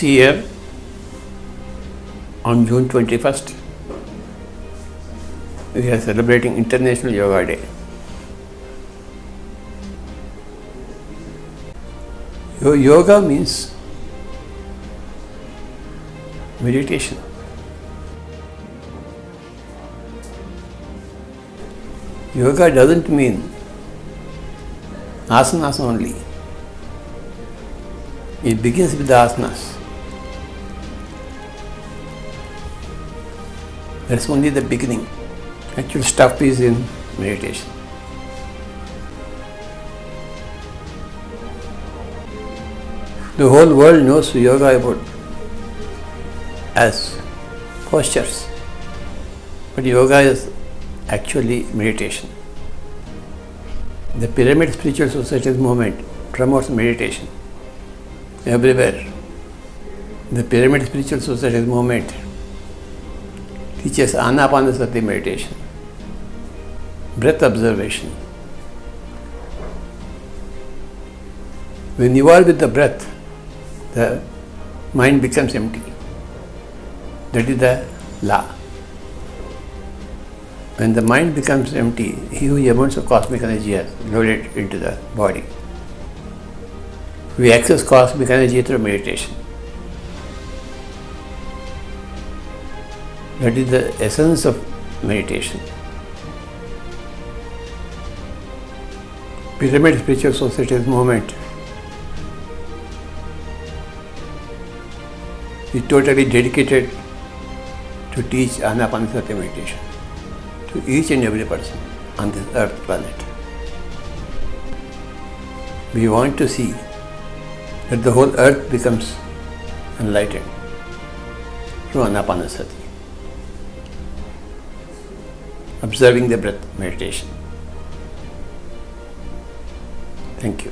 This year, on June 21st, we are celebrating International Yoga Day. Yoga means meditation. Yoga doesn't mean asanas only. It begins with the asanas. That's only the beginning. Actual stuff is in meditation. The whole world knows yoga about as postures, but yoga is actually meditation. The Pyramid Spiritual Society's movement promotes meditation everywhere. The Pyramid Spiritual Society's movement teaches Anapanasati meditation, breath observation. When you are with the breath, the mind becomes empty. That is the law. When the mind becomes empty, huge amounts of cosmic energy are loaded into the body. We access cosmic energy through meditation. That is the essence of meditation. Pyramid Spiritual Society's movement is totally dedicated to teach Anapanasati meditation to each and every person on this earth planet. We want to see that the whole earth becomes enlightened through Anapanasati, observing the breath meditation. Thank you.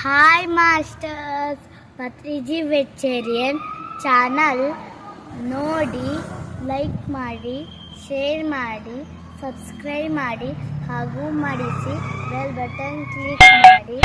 Hi masters, Patriji vegetarian channel ನೋಡಿ, like ಮಾಡಿ, share ಮಾಡಿ, subscribe ಮಾಡಿ ಹಾಗೂ ಮಾಡಿಸಿ bell button click ಮಾಡಿ.